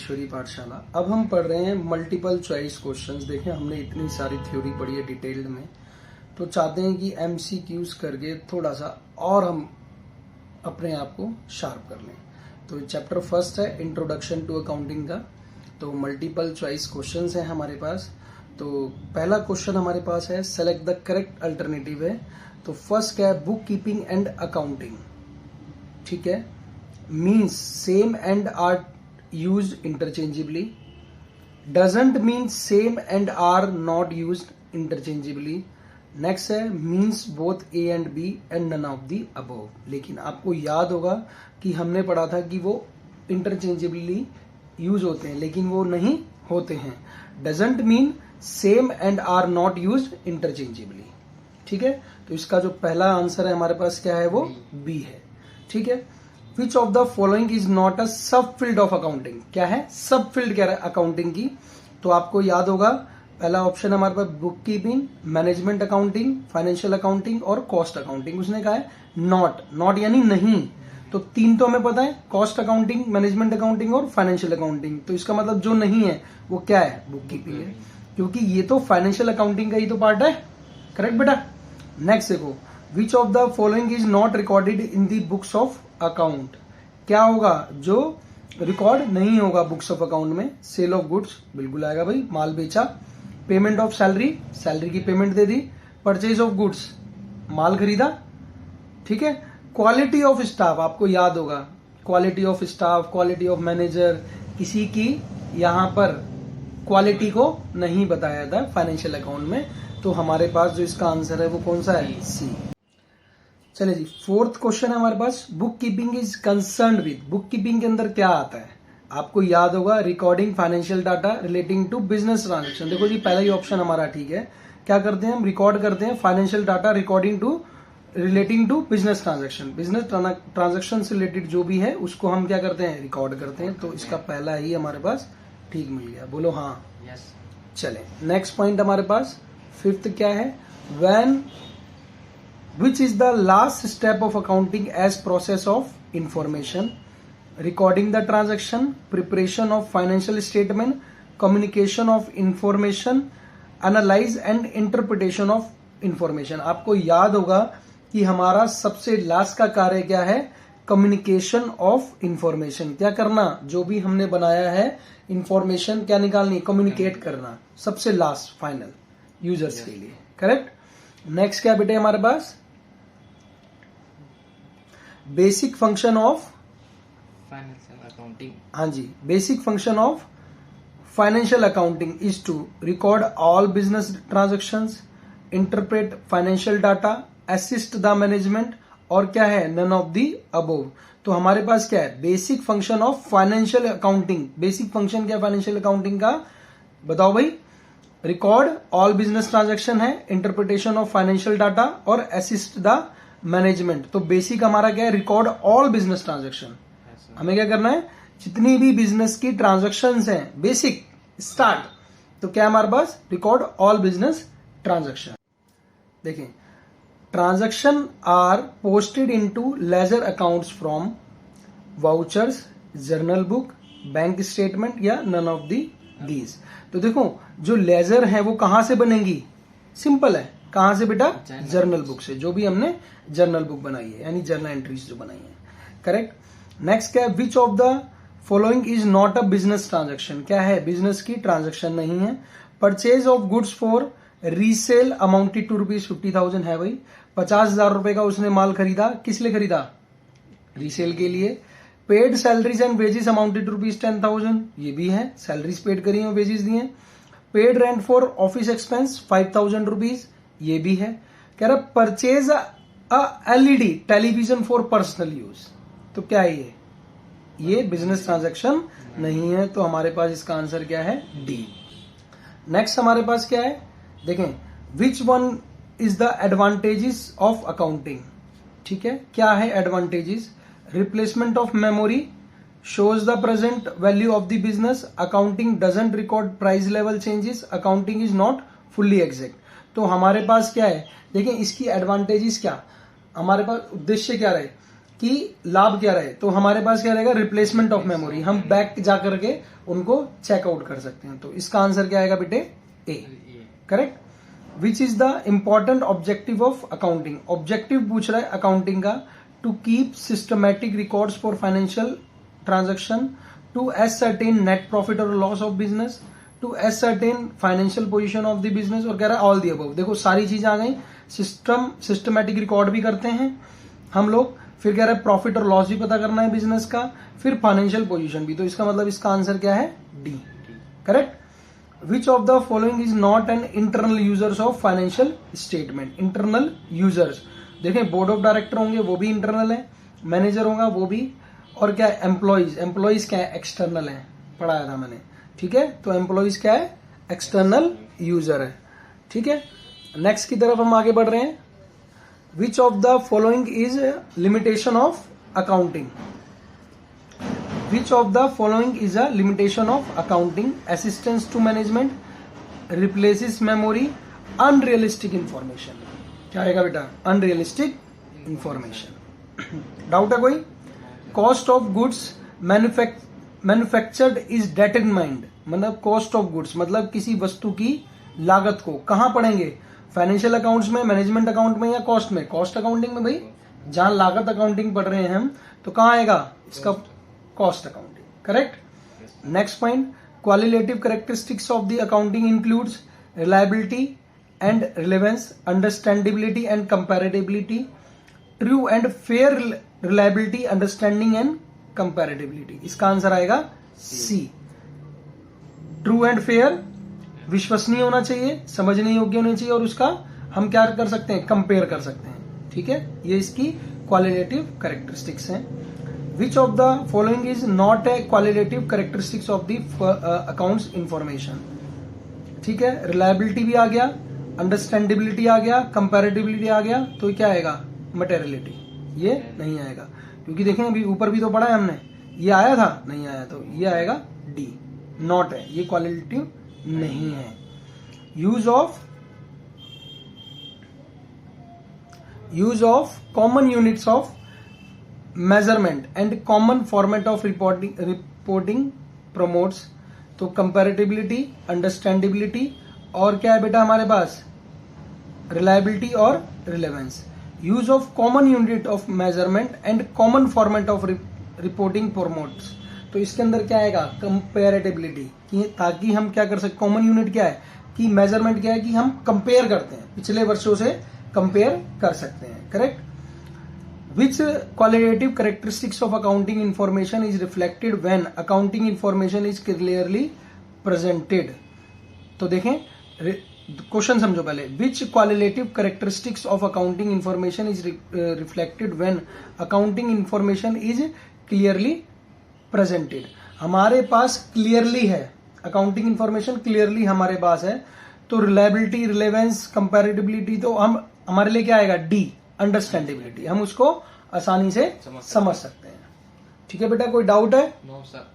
ज्ञानेश्वरी पाठशाला। अब हम पढ़ रहे हैं मल्टीपल चॉइस क्वेश्चंस। देखें, हमने इतनी सारी थ्योरी पढ़ी है डिटेल्ड में, तो चाहते हैं कि एमसीक्यूज करके थोड़ा सा और हम अपने आप को शार्प कर लें। तो चैप्टर फर्स्ट है इंट्रोडक्शन टू अकाउंटिंग का। तो मल्टीपल चॉइस क्वेश्चंस हैं हमारे पास। तो पहला क्वेश्चन हमारे पास है सेलेक्ट द करेक्ट अल्टरनेटिव है। तो फर्स्ट क्या है, बुक कीपिंग एंड अकाउंटिंग। ठीक है, means same and are used interchangeably, doesn't mean same and are not used interchangeably. Next है means both A and B and none of the above. लेकिन आपको याद होगा कि हमने पढ़ा था कि वो इंटरचेंजेबली यूज होते हैं, लेकिन वो नहीं होते हैं। Doesn't mean same and are not use interchangeably. ठीक है, तो इसका जो पहला आंसर है हमारे पास क्या है, वो बी है। ठीक है, which of the following is not अ सब फील्ड ऑफ अकाउंटिंग। क्या है, सब फील्ड कह रहा है अकाउंटिंग की। तो आपको याद होगा पहला ऑप्शन हमारे पास book keeping, management accounting, financial accounting और कॉस्ट अकाउंटिंग। उसने कहा है नॉट, नॉट यानी नहीं। तो तीन तो हमें पता है, कॉस्ट अकाउंटिंग, मैनेजमेंट अकाउंटिंग और फाइनेंशियल अकाउंटिंग। तो इसका मतलब जो नहीं है वो क्या है, बुक कीपिंग है, क्योंकि ये तो फाइनेंशियल अकाउंटिंग का ही तो पार्ट है। करेक्ट बेटा। नेक्स्ट देखो, which of the following is not recorded in the books of account. क्या होगा जो रिकॉर्ड नहीं होगा बुक्स ऑफ अकाउंट में। सेल ऑफ गुड्स बिल्कुल आएगा भाई, माल बेचा। पेमेंट ऑफ सैलरी, सैलरी की पेमेंट दे दी। परचेज ऑफ गुड्स, माल खरीदा। ठीक है, क्वालिटी ऑफ स्टाफ आपको याद होगा, quality of staff, quality of manager, किसी की यहां पर क्वालिटी को नहीं बताया था फाइनेंशियल अकाउंट में। तो हमारे पास जो इसका आंसर है वो कौन सा है, सी। चलिए जी, फोर्थ क्वेश्चन है हमारे पास, book keeping is concern with. Book keeping के अंदर क्या आता है, आपको याद होगा recording financial data relating to business transaction. देखो जी, पहला ही ऑप्शन हमारा ठीक है। क्या करते हैं हम, रिकॉर्ड करते हैं financial data relating to business transaction. Business transaction से रिलेटेड जो भी है उसको हम क्या करते हैं, रिकॉर्ड करते हैं। तो इसका पहला ही हमारे पास ठीक मिल गया, बोलो हाँ। यस। चले नेक्स्ट पॉइंट हमारे पास फिफ्थ क्या है, when which is the last step of accounting as process of information, recording the transaction, preparation of financial statement, communication of information, analyze and interpretation of information। आपको याद होगा कि हमारा सबसे लास्ट का कार्य क्या है, कम्युनिकेशन ऑफ इंफॉर्मेशन। क्या करना, जो भी हमने बनाया है इंफॉर्मेशन क्या निकालनी, कम्युनिकेट करना, सबसे लास्ट फाइनल यूजर्स के लिए। करेक्ट। नेक्स्ट क्या बेटे हमारे पास, basic function of financial accounting. हाँ जी, basic function of financial accounting is to record all business transactions, interpret financial data, assist the management, और क्या है, नन ऑफ दी अबोव। तो हमारे पास क्या है, basic function of financial accounting. Basic function क्या है फाइनेंशियल अकाउंटिंग का, बताओ भाई। रिकॉर्ड ऑल बिजनेस ट्रांजेक्शन है, इंटरप्रिटेशन ऑफ फाइनेंशियल डाटा और असिस्ट द मैनेजमेंट। तो बेसिक हमारा क्या है, रिकॉर्ड ऑल बिजनेस ट्रांजेक्शन। हमें क्या करना है, जितनी भी बिजनेस की ट्रांजेक्शंस हैं, बेसिक स्टार्ट, तो क्या हमारे पास, रिकॉर्ड ऑल बिजनेस ट्रांजेक्शन। देखें, transaction are posted into ledger accounts from vouchers, journal book, bank statement या नन ऑफ दीज। तो देखो, जो लेजर है वो कहां से बनेंगी, सिंपल है, कहां से बेटा, जर्नल बुक से, जो भी हमने जर्नल बुक बनाई है, यानी जर्नल एंट्रीज जो बनाई है। करेक्ट। नेक्स्ट क्या है, which of the following is not a business transaction. क्या है, बिजनेस की ट्रांजेक्शन नहीं है। Purchase of goods for resale amounted to ₹50,000 है भाई, 50,000 रुपए का उसने माल खरीदा, किस लिए खरीदा, रीसेल के लिए। Paid salaries and wages amounted to ₹10,000, ये भी है, सैलरीज पेड करी और वेजेस दिए। Paid rent for office expense ₹5,000, ये भी है। कह रहा purchase a LED television for personal use. तो क्या है ये बिजनेस ट्रांजैक्शन नहीं है। तो हमारे पास इसका आंसर क्या है, डी। नेक्स्ट हमारे पास क्या है, देखें, which one is the advantages of accounting. ठीक है, क्या है advantages, replacement of memory, shows the present value of the business, accounting doesn't record price level changes, accounting is not fully exact। तो हमारे पास क्या है, देखिए इसकी एडवांटेजेस क्या, हमारे पास उद्देश्य क्या रहे कि लाभ क्या रहे। तो हमारे पास क्या रहेगा, रिप्लेसमेंट ऑफ मेमोरी, हम बैक जा करके उनको चेकआउट कर सकते हैं। तो इसका आंसर क्या आएगा बेटे? A, correct. Which is the important objective of accounting? Objective पूछ रहा है अकाउंटिंग का, to keep systematic records for financial transaction, to ascertain net profit और loss of business, to ascertain financial position of the business, और कह रहा है all the above. देखो सारी चीजें आ गई। सिस्टमैटिक रिकॉर्ड भी करते हैं हम लोग, फिर कह रहा है प्रॉफिट और लॉस भी पता करना है बिजनेस का, फिर फाइनेंशियल पोजीशन भी। तो इसका मतलब इसका आंसर क्या है? D, correct. Which of the following is not an internal users of financial statement? Internal users देखें, बोर्ड ऑफ डायरेक्टर होंगे वो भी इंटरनल है, मैनेजर होगा वो भी, और क्या है? एम्प्लॉइज। एम्प्लॉइज क्या है? एक्सटर्नल है, पढ़ाया था मैंने, ठीक है। तो एम्प्लॉइज क्या है? एक्सटर्नल यूजर है, ठीक है। नेक्स्ट की तरफ हम आगे बढ़ रहे हैं। Which of the following is limitation of accounting? Which of the following is a limitation of accounting? Assistance to management, replaces memory, unrealistic information. क्या आएगा बेटा? Unrealistic information. डाउट है कोई? Cost of goods manufactured is determined, मतलब cost of goods मतलब किसी वस्तु की लागत को कहां पढ़ेंगे? फाइनेंशियल अकाउंट्स में, मैनेजमेंट अकाउंट में, या कॉस्ट में? कॉस्ट अकाउंटिंग में भाई, जहां लागत अकाउंटिंग पढ़ रहे हैं हम, तो कहां आएगा इसका? Cost accounting, correct. Next point, qualitative characteristics of the accounting includes reliability and relevance, understandability and comparability, true and fair reliability, understanding and comparability. इसका आंसर आएगा सी, ट्रू एंड फेयर, विश्वसनीय होना चाहिए, समझने योग्य होना चाहिए, और उसका हम क्या कर सकते हैं? कंपेयर कर सकते हैं, ठीक है। ये इसकी क्वालिटेटिव कैरेक्टरिस्टिक्स हैं। Which of the following is not a qualitative characteristics of the accounts information? ठीक है, रिलायबिलिटी भी आ गया, अंडरस्टैंडेबिलिटी आ गया, कंपैरेटिबिलिटी आ गया, तो क्या आएगा? मटेरियलिटी। ये नहीं आएगा, क्योंकि देखें अभी ऊपर भी तो पढ़ा है हमने, ये आया था, नहीं आया, तो ये आएगा डी, नॉट है, ये क्वालिटेटिव नहीं है। Use of common units of measurement and common format of reporting promotes, तो कंपैरेटिबिलिटी, अंडरस्टैंडेबिलिटी, और क्या है बेटा हमारे पास? रिलायबिलिटी और relevance. Use of common unit of measurement and common format of reporting promotes, तो इसके अंदर क्या आएगा? कंपैरेटिबिलिटी, ताकि हम क्या कर सकते? कॉमन यूनिट क्या है कि मेजरमेंट क्या है कि हम कंपेयर करते हैं, पिछले वर्षों से कंपेयर कर सकते हैं, correct. Which qualitative characteristics of accounting information is reflected when accounting information is clearly presented? तो देखें, क्वेश्चन समझो पहले। Which qualitative characteristics of accounting information is reflected when accounting information is clearly presented? हमारे पास clearly है, accounting information clearly हमारे पास है, तो रिलायबिलिटी, रिलेवेंस, कंपैरेटिबिलिटी, तो हम हमारे लिए क्या आएगा? D, understandability. हम उसको आसानी से समझ सकते हैं, ठीक है बेटा। कोई डाउट है? No sir.